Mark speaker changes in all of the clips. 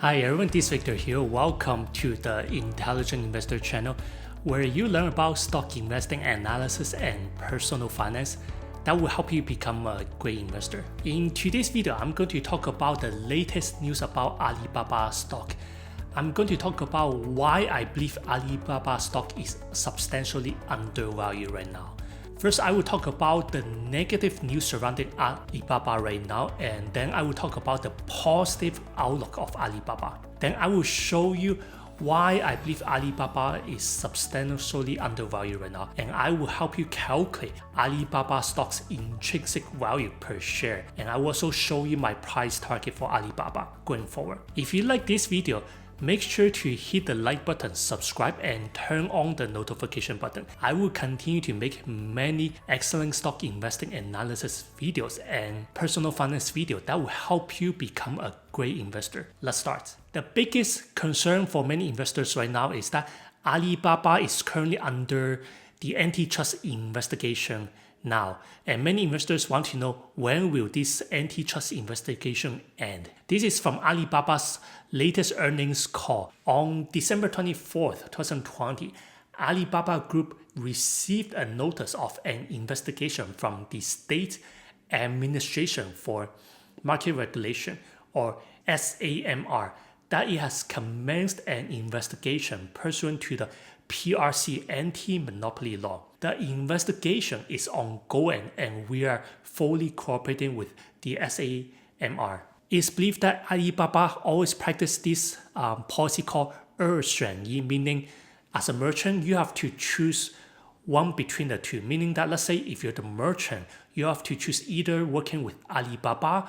Speaker 1: Hi everyone, this is Victor here. Welcome to the Intelligent Investor channel, where you learn about stock investing analysis and personal finance that will help you become a great investor. In today's video, I'm going to talk about the latest news about Alibaba stock. I'm going to talk about why I believe Alibaba stock is substantially undervalued right now. First, I will talk about the negative news surrounding Alibaba right now, and then I will talk about the positive outlook of Alibaba. Then I will show you why I believe Alibaba is substantially undervalued right now, and I will help you calculate Alibaba stock's intrinsic value per share, and I will also show you my price target for Alibaba going forward. If you like this video, make sure to hit the like button, subscribe, and turn on the notification button. I will continue to make many excellent stock investing analysis videos and personal finance videos that will help you become a great investor. Let's start. The biggest concern for many investors right now is that Alibaba is currently under the antitrust investigation now, and many investors want to know when will this antitrust investigation end. This is from Alibaba's latest earnings call. On December 24th, 2020, Alibaba Group received a notice of an investigation from the State Administration for Market Regulation, or SAMR, that it has commenced an investigation pursuant to the PRC anti-monopoly law. The investigation is ongoing and we are fully cooperating with the SAMR. It's believed that Alibaba always practiced this policy called 二选一, meaning as a merchant you have to choose one between the two, meaning that let's say if you're the merchant, you have to choose either working with Alibaba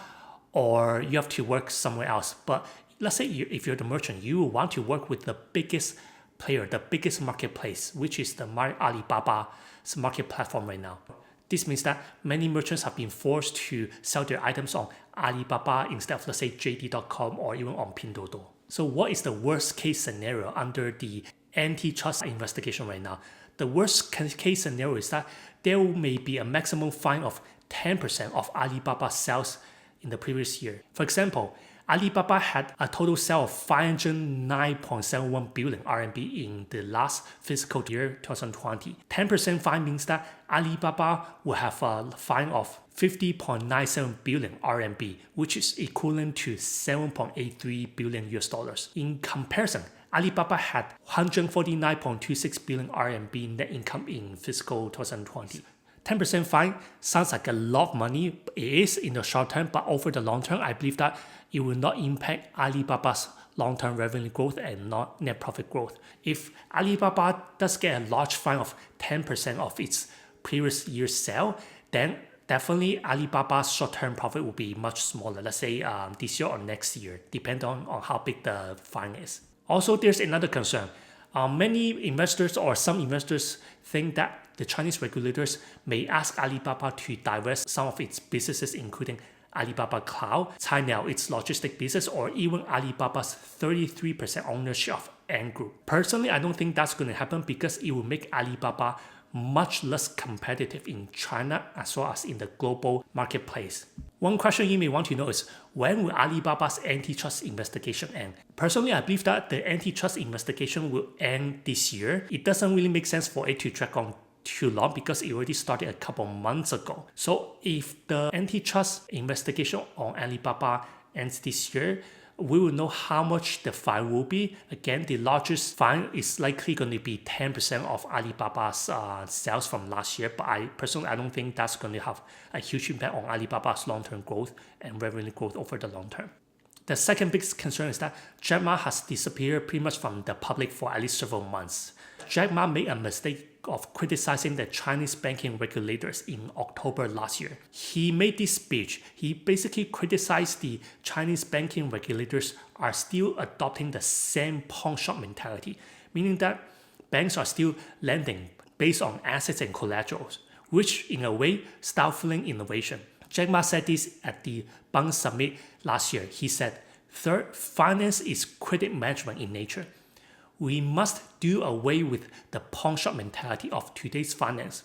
Speaker 1: or you have to work somewhere else. But let's say if you're the merchant, you want to work with the biggest player, the biggest marketplace, which is the Alibaba's market platform right now. This means that many merchants have been forced to sell their items on Alibaba instead of, let's say, JD.com or even on Pinduoduo. So what is the worst case scenario under the antitrust investigation right now? The worst case scenario is that there may be a maximum fine of 10% of Alibaba's sales in the previous year. For example, Alibaba had a total sale of 509.71 billion RMB in the last fiscal year 2020. 10% fine means that Alibaba will have a fine of 50.97 billion RMB, which is equivalent to $7.83 billion US dollars. In comparison, Alibaba had 149.26 billion RMB net income in fiscal 2020. 10% fine sounds like a lot of money. It is in the short term, but over the long term, I believe that it will not impact Alibaba's long-term revenue growth and not net profit growth. If Alibaba does get a large fine of 10% of its previous year's sale, then definitely Alibaba's short-term profit will be much smaller, let's say this year or next year, depending on how big the fine is. Also, there's another concern. Many investors or some investors think that the Chinese regulators may ask Alibaba to divest some of its businesses, including Alibaba Cloud, Cainiao, its logistic business, or even Alibaba's 33% ownership of Ant Group. Personally, I don't think that's going to happen because it will make Alibaba much less competitive in China as well as in the global marketplace. One question you may want to know is, when will Alibaba's antitrust investigation end? Personally, I believe that the antitrust investigation will end this year. It doesn't really make sense for it to drag on too long because it already started a couple months ago. So if the antitrust investigation on Alibaba ends this year, we will know how much the fine will be. Again, the largest fine is likely going to be 10% of Alibaba's sales from last year, but I don't think that's going to have a huge impact on Alibaba's long-term growth and revenue growth over the long term. The second big concern is that Jack Ma has disappeared pretty much from the public for at least several months. Jack Ma made a mistake of criticizing the Chinese banking regulators in October last year. He made this speech. He basically criticized the Chinese banking regulators are still adopting the same pawn shop mentality, meaning that banks are still lending based on assets and collaterals, which in a way stifling innovation. Jack Ma said this at the Bund Summit last year. He said, "Third, finance is credit management in nature. We must do away with the pawn shop mentality of today's finance.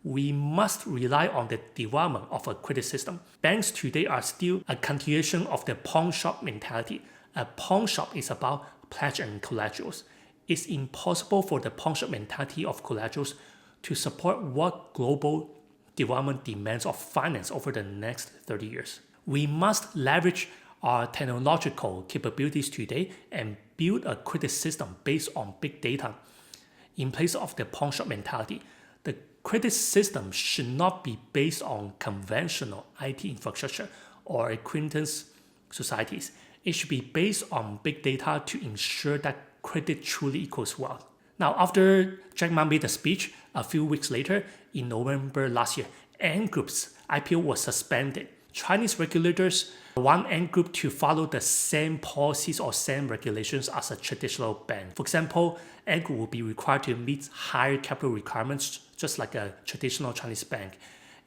Speaker 1: We must rely on the development of a credit system. Banks today are still a continuation of the pawn shop mentality, A pawn shop is about pledge and collaterals. It's impossible for the pawn shop mentality of collaterals to support what global development demands of finance over the next 30 years. We must leverage our technological capabilities today and build a credit system based on big data in place of the pawn shop mentality. The credit system should not be based on conventional IT infrastructure or acquaintance societies. It should be based on big data to ensure that credit truly equals wealth. Now, after Jack Ma made a speech, a few weeks later, in November last year, Ant Group's IPO was suspended. Chinese regulators want Ant Group to follow the same policies or same regulations as a traditional bank. For example, Ant Group will be required to meet higher capital requirements just like a traditional Chinese bank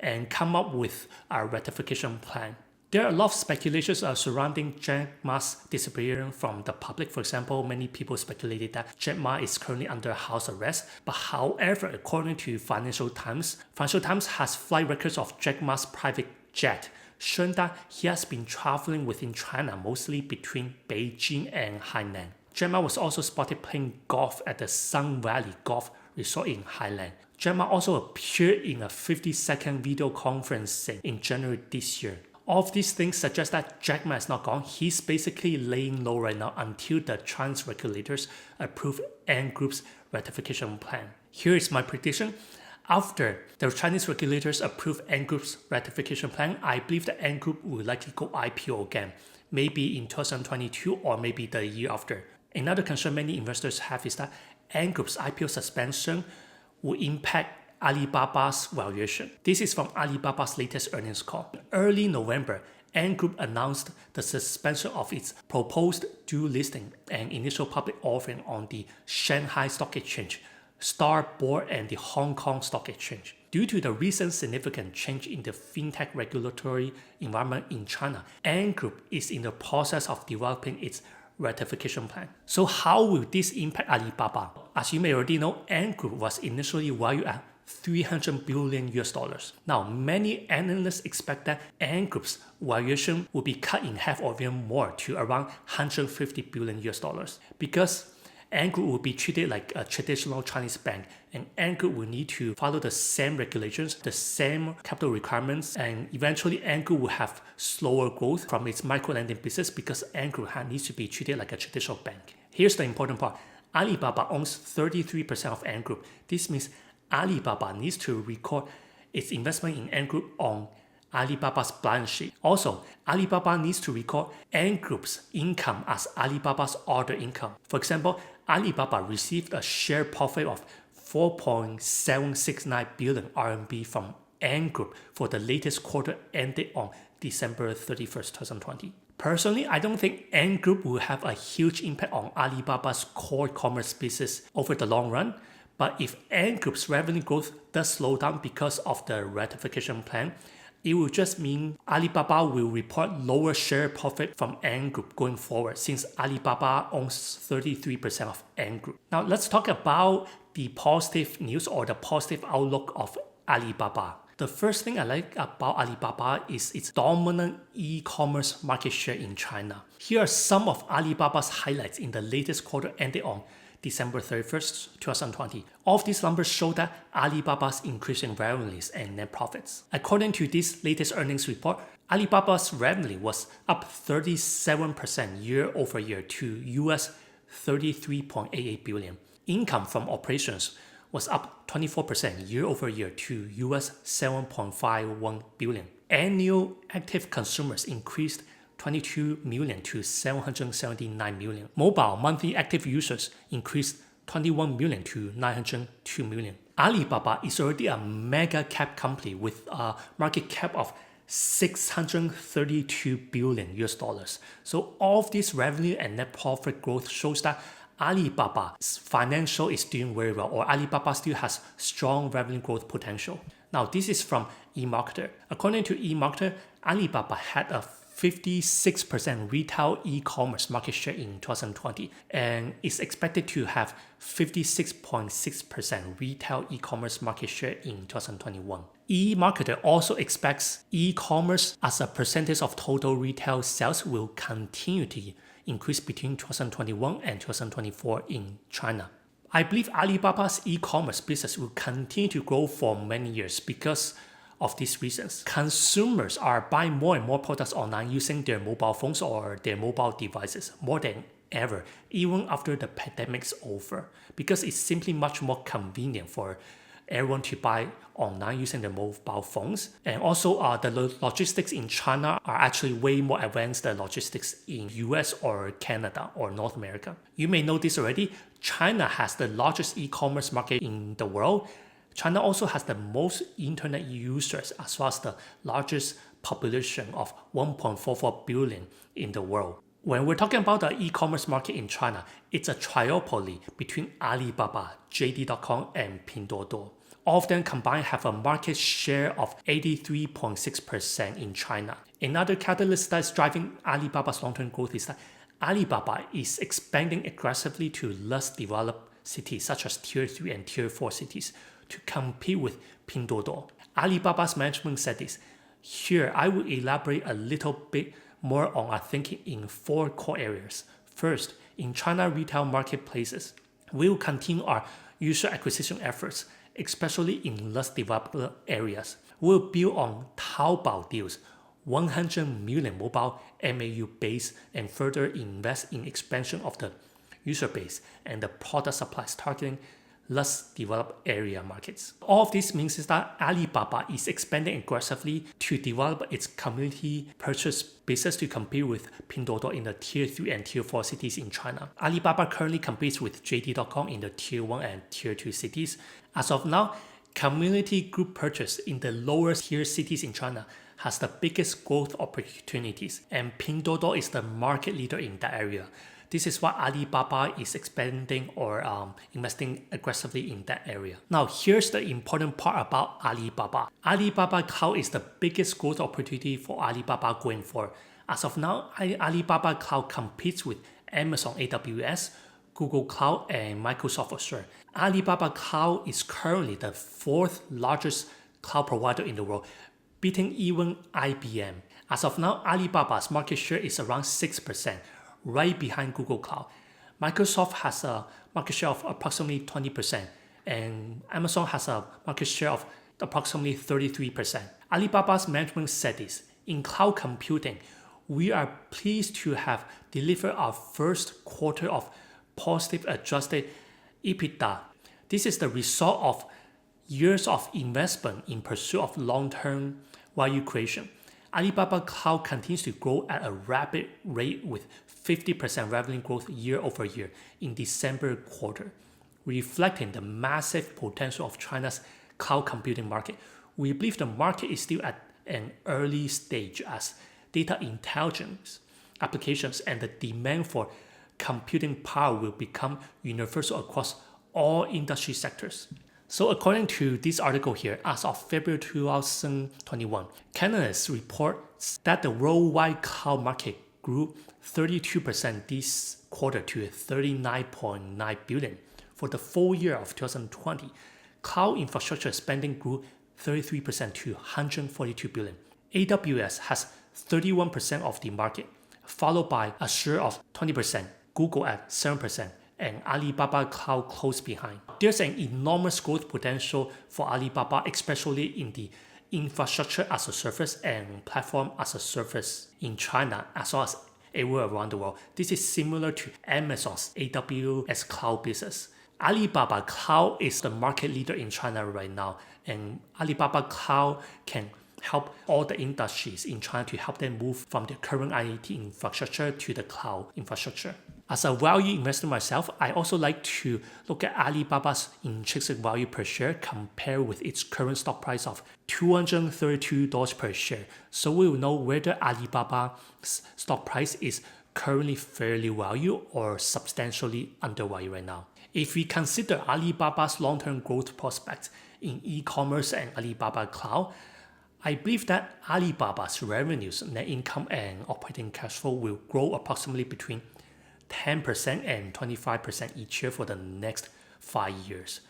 Speaker 1: and come up with a ratification plan. There are a lot of speculations surrounding Jack Ma's disappearance from the public. For example, many people speculated that Jack Ma is currently under house arrest. But however, according to Financial Times has flight records of Jack Ma's private jet, showing that he has been traveling within China, mostly between Beijing and Hainan. Jack Ma was also spotted playing golf at the Sun Valley Golf Resort in Hainan. Jack Ma also appeared in a 50-second video conferencing in January this year. All of these things suggest that Jack Ma is not gone. He's basically laying low right now until the Chinese regulators approve Ant Group's ratification plan. Here is my prediction. After the Chinese regulators approve Ant Group's ratification plan, I believe that Ant Group will likely go IPO again, maybe in 2022 or maybe the year after. Another concern many investors have is that Ant Group's IPO suspension will impact Alibaba's valuation. This is from Alibaba's latest earnings call. Early November, Ant Group announced the suspension of its proposed dual listing and initial public offering on the Shanghai Stock Exchange, Star Board, and the Hong Kong Stock Exchange. Due to the recent significant change in the fintech regulatory environment in China, Ant Group is in the process of developing its ratification plan. So how will this impact Alibaba? As you may already know, Ant Group was initially valued at $300 billion. Now, many analysts expect that Ant Group's valuation will be cut in half or even more to around $150 billion because Ant Group will be treated like a traditional Chinese bank, and Ant Group will need to follow the same regulations, the same capital requirements, and eventually Ant Group will have slower growth from its micro-lending business because Ant Group needs to be treated like a traditional bank. Here's the important part. Alibaba owns 33% of Ant Group. This means Alibaba needs to record its investment in Ant Group on Alibaba's balance sheet. Also, Alibaba needs to record Ant Group's income as Alibaba's other income. For example, Alibaba received a share profit of 4.769 billion RMB from Ant Group for the latest quarter ended on December 31st, 2020. Personally, I don't think Ant Group will have a huge impact on Alibaba's core commerce business over the long run. But if Ant Group's revenue growth does slow down because of the ratification plan, it will just mean Alibaba will report lower share profit from Ant Group going forward since Alibaba owns 33% of Ant Group. Now let's talk about the positive news or the positive outlook of Alibaba. The first thing I like about Alibaba is its dominant e-commerce market share in China. Here are some of Alibaba's highlights in the latest quarter ended on December 31st, 2020. All of these numbers show that Alibaba's increasing revenues and net profits. According to this latest earnings report, Alibaba's revenue was up 37% year over year to US $33.88 billion. Income from operations was up 24% year over year to US $7.51 billion. Annual active consumers increased 22 million to 779 million. Mobile monthly active users increased 21 million to 902 million. Alibaba is already a mega cap company with a market cap of $632 billion. So all of this revenue and net profit growth shows that Alibaba's financial is doing very well, or Alibaba still has strong revenue growth potential. Now this is from eMarketer. According to eMarketer, Alibaba had a 56% retail e-commerce market share in 2020 and is expected to have 56.6% retail e-commerce market share in 2021. eMarketer also expects e-commerce as a percentage of total retail sales will continue to increased between 2021 and 2024 in China. I believe Alibaba's e-commerce business will continue to grow for many years because of these reasons. Consumers are buying more and more products online using their mobile phones or their mobile devices more than ever, even after the pandemic's over, because it's simply much more convenient for everyone to buy online using their mobile phones. And also the logistics in China are actually way more advanced than logistics in US or Canada or North America. You may know this already, China has the largest e-commerce market in the world. China also has the most internet users as well as the largest population of 1.44 billion in the world. When we're talking about the e-commerce market in China, it's a triopoly between Alibaba, JD.com, and Pinduoduo. All of them combined have a market share of 83.6% in China. Another catalyst that's driving Alibaba's long-term growth is that Alibaba is expanding aggressively to less developed cities such as Tier 3 and Tier 4 cities to compete with Pinduoduo. Alibaba's management said this. Here, I will elaborate a little bit more on our thinking in 4 core areas. First, in China retail marketplaces, we will continue our user acquisition efforts, especially in less developed areas. We'll build on Taobao deals, 100 million mobile MAU base, and further invest in expansion of the user base and the product supplies targeting less developed area markets. All of this means is that Alibaba is expanding aggressively to develop its community purchase business to compete with Pinduoduo in the Tier 3 and Tier 4 cities in China. Alibaba currently competes with JD.com in the Tier 1 and Tier 2 cities. As of now, community group purchase in the lower tier cities in China has the biggest growth opportunities, and Pinduoduo is the market leader in that area. This is why Alibaba is expanding or investing aggressively in that area. Now, here's the important part about Alibaba. Alibaba Cloud is the biggest growth opportunity for Alibaba going forward. As of now, Alibaba Cloud competes with Amazon AWS, Google Cloud, and Microsoft Azure. Alibaba Cloud is currently the 4th largest cloud provider in the world, beating even IBM. As of now, Alibaba's market share is around 6%. Right behind Google Cloud. Microsoft has a market share of approximately 20%, and Amazon has a market share of approximately 33%. Alibaba's management said this, in cloud computing, we are pleased to have delivered our first quarter of positive adjusted EBITDA. This is the result of years of investment in pursuit of long-term value creation. Alibaba Cloud continues to grow at a rapid rate with 50% revenue growth year over year in December quarter, reflecting the massive potential of China's cloud computing market. We believe the market is still at an early stage as data intelligence applications and the demand for computing power will become universal across all industry sectors. So according to this article here, as of February 2021, Canalys reports that the worldwide cloud market grew 32% this quarter to 39.9 billion. For the full year of 2020, cloud infrastructure spending grew 33% to 142 billion. AWS has 31% of the market, followed by Azure of 20%, Google at 7%, and Alibaba Cloud close behind. There's an enormous growth potential for Alibaba, especially in the infrastructure as a service and platform as a service in China, as well as everywhere around the world. This is similar to Amazon's AWS cloud business. Alibaba Cloud is the market leader in China right now, and Alibaba Cloud can help all the industries in China to help them move from the current IT infrastructure to the cloud infrastructure. As a value investor myself, I also like to look at Alibaba's intrinsic value per share compared with its current stock price of $232 per share. So we will know whether Alibaba's stock price is currently fairly valued or substantially undervalued right now. If we consider Alibaba's long-term growth prospects in e-commerce and Alibaba Cloud, I believe that Alibaba's revenues, net income, and operating cash flow will grow approximately between 10% and 25% each year for the next 5 years.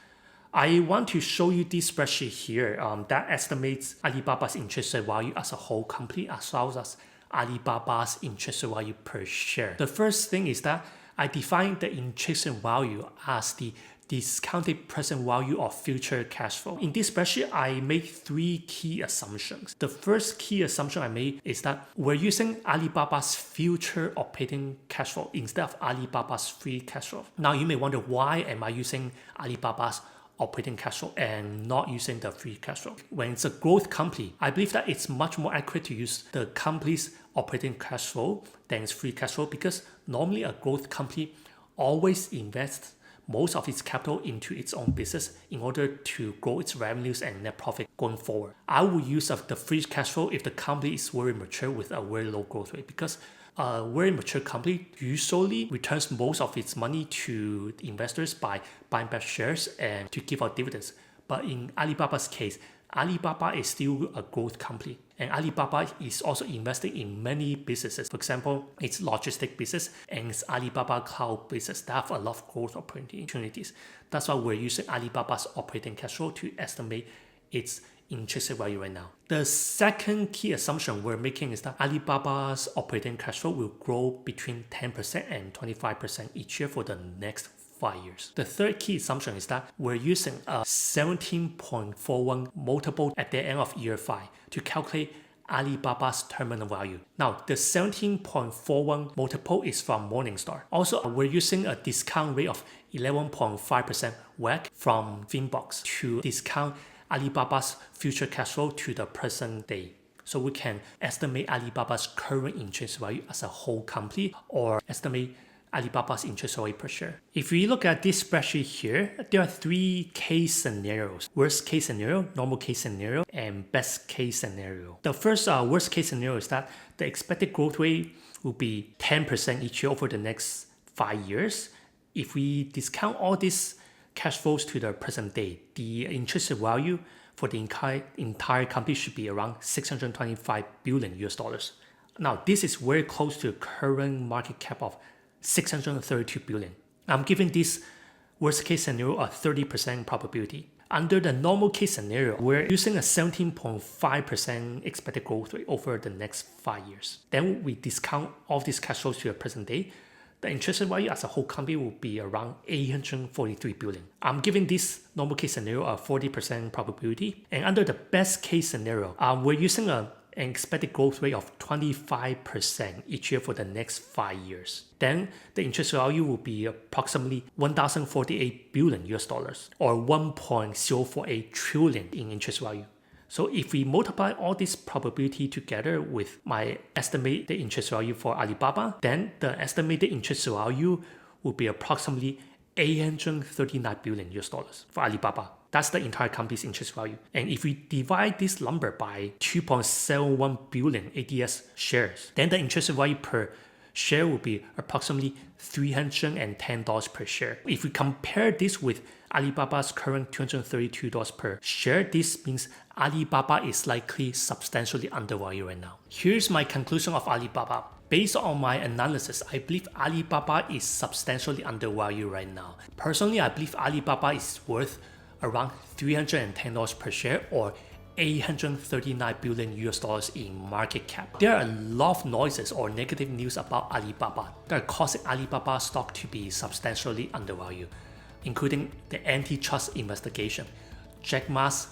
Speaker 1: I want to show you this spreadsheet here that estimates Alibaba's intrinsic value as a whole company as well as Alibaba's intrinsic value per share. The first thing is that I define the intrinsic value as the discounted present value of future cash flow. In this spreadsheet, I made 3 key assumptions. The first key assumption I made is that we're using Alibaba's future operating cash flow instead of Alibaba's free cash flow. Now you may wonder, why am I using Alibaba's operating cash flow and not using the free cash flow? When it's a growth company, I believe that it's much more accurate to use the company's operating cash flow than its free cash flow, because normally a growth company always invests most of its capital into its own business in order to grow its revenues and net profit going forward. I will use the free cash flow if the company is very mature with a very low growth rate, because a very mature company usually returns most of its money to investors by buying back shares and to give out dividends. But in Alibaba's case, Alibaba is still a growth company, and Alibaba is also investing in many businesses. For example, its logistics business and its Alibaba Cloud business that have a lot of growth opportunities. That's why we're using Alibaba's operating cash flow to estimate its intrinsic value right now. The second key assumption we're making is that Alibaba's operating cash flow will grow between 10% and 25% each year for the next 5 years. The third key assumption is that we're using a 17.41 multiple at the end of year 5 to calculate Alibaba's terminal value. Now, the 17.41 multiple is from Morningstar. Also, we're using a discount rate of 11.5% WACC from Finbox to discount Alibaba's future cash flow to the present day. So we can estimate Alibaba's current intrinsic value as a whole company, or estimate Alibaba's intrinsic value per share. If we look at this spreadsheet here, there are 3 case scenarios: worst case scenario, normal case scenario, and best case scenario. The first worst case scenario is that the expected growth rate will be 10% each year over the next 5 years. If we discount all these cash flows to the present day, the intrinsic value for the entire company should be around $625 billion US dollars. Now, this is very close to the current market cap of $632 billion. I'm giving this worst case scenario a 30% probability. Under the normal case scenario, we're using a 17.5% expected growth rate over the next 5 years. Then we discount all these cash flows to the present day. The intrinsic value as a whole company will be around $843 billion. I'm giving this normal case scenario a 40% probability. And under the best case scenario, we're using an expected growth rate of 25% each year for the next 5 years. Then the intrinsic value will be approximately $1,048 billion US dollars, or 1.048 trillion in intrinsic value. So if we multiply all this probability together with my estimated intrinsic value for Alibaba, then the estimated intrinsic value will be approximately $839 billion US dollars for Alibaba. That's the entire company's intrinsic value. And if we divide this number by 2.71 billion ADS shares, then the intrinsic value per share will be approximately $310 per share. If we compare this with Alibaba's current $232 per share, this means Alibaba is likely substantially undervalued right now. Here's my conclusion of Alibaba. Based on my analysis, I believe Alibaba is substantially undervalued right now. Personally, I believe Alibaba is worth around $310 per share, or $839 billion US dollars in market cap. There are a lot of noises or negative news about Alibaba that are causing Alibaba stock to be substantially undervalued, including the antitrust investigation, Jack Ma's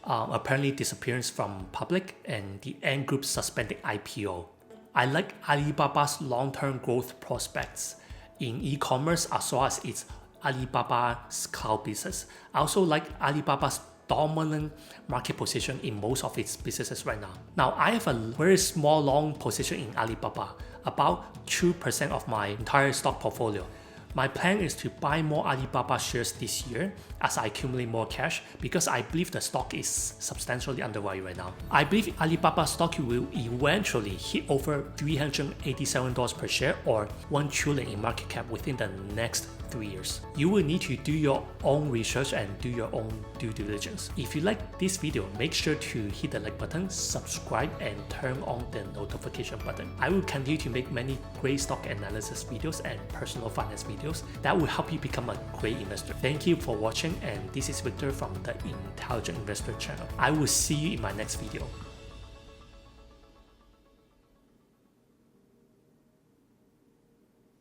Speaker 1: apparently disappearance from public, and the Ant Group suspended IPO. I like Alibaba's long-term growth prospects in e-commerce as well as its Alibaba's cloud business. I also like Alibaba's dominant market position in most of its businesses right now. Now, I have a very small long position in Alibaba, about 2% of my entire stock portfolio. My plan is to buy more Alibaba shares this year as I accumulate more cash, because I believe the stock is substantially undervalued right now. I believe Alibaba stock will eventually hit over $387 per share, or 1 trillion in market cap within the next 3 years. You will need to do your own research and do your own due diligence. If you like this video, make sure to hit the like button, subscribe, and turn on the notification button. I will continue to make many great stock analysis videos and personal finance videos that will help you become a great investor. Thank you for watching, and this is Victor from the Intelligent Investor channel. I will see you in my next video.